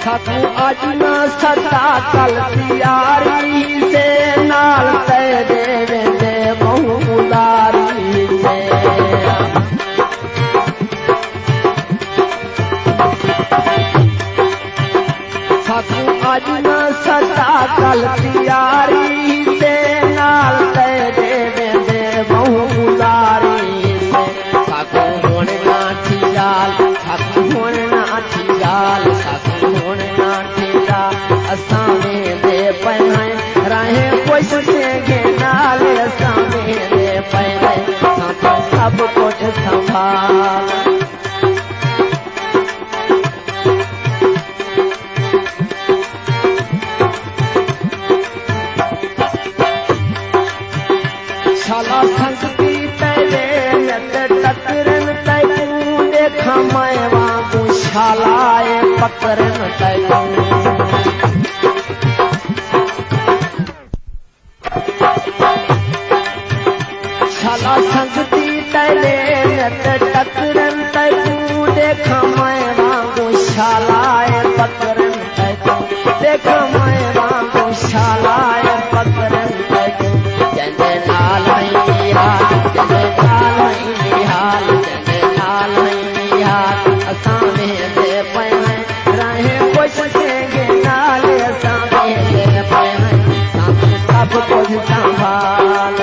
साकू अज ना सदा कल तियारी से नाल ते देवे दे बहु उदारी से साकू अज ना सदा कल तियारी से नाल ते देवे दे बहु उदारी से साकू होने ना ठियाल साकू होने ना ठियाल साकू होने ना ठियाल असामे दे पए राहे कुछ के नाल असामे दे पए साकू सब कुछ संभाल शाला संगती तेरे नत टकरन तू देखा मैं वांगू शालाए पकड़न तू शाला संगती तेरे नत टकरन तू देखा मैं वांगू शालाए पकड़न तू देखा मैं वांगू शालाए पकड़न तू जंदे नाल हाल जंदे नाल असामे दे पए राहे कुछ के नाल असामे दे पए सब कुछ संभाल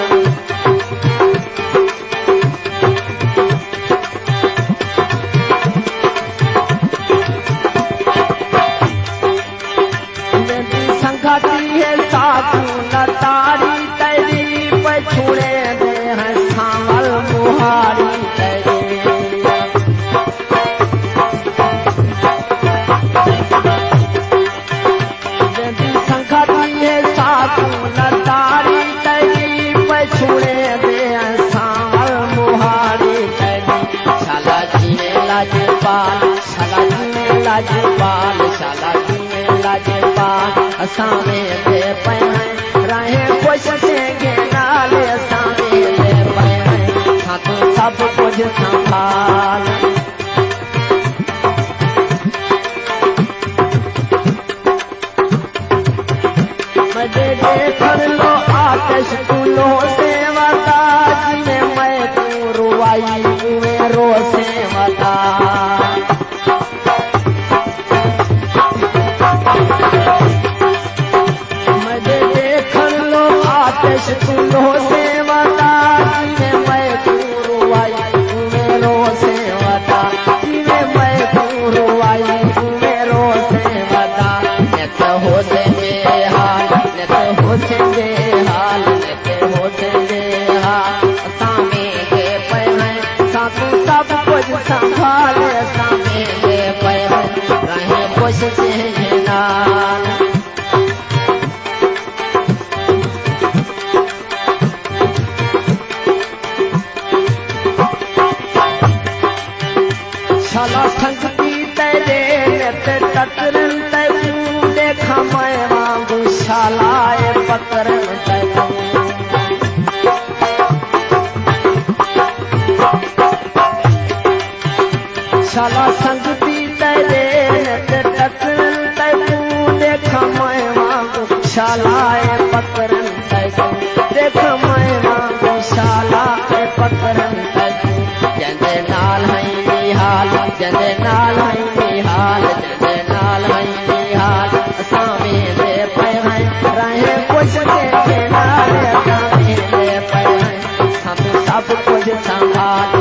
संगती है साकू न तारी तेरी पछुड़े दे हैं सामल मुहारी तेरी संगती है साकू न तारी तेरी पछुड़े दे हैं सामल मुहारी तेरी शाला जी में लाजपाल शाला जी में लाजपाल शाला जी में लाजपाल असामे दे पए राहे कुछ के नाल असामे दे पए साकू सब कुछ संभाल मजे देख लो आतिश तुलो सेवता जिमें मैं तू रुवाई में रो सेवता आतिश तुलो सेवता जिमें मैं तू रुवाई मेरो सेवता जिमें मैं तू रुवाई मेरो सेवता नेत हो से बेहाल नेत हो से बेहाल नेत हो से बेहाल असामे दे पए साकू सब कुछ संभाल असामे दे पए रहे कुछ से नाल शाला संगती तेरे नत टकरन तू देखा मैं वांगू शालाए पकड़न तू शाला संगती तेरे नत टकरन तू देखा मैं वांगू शालाए पकड़न तू देखा मैं वांगू शालाए पकड़न तू जंदे नाल हाल जंदे नाल हाल जंदे नाल हाल असामे दे पए राहे कुछ के नाल असामे दे पए सब कुछ संभाल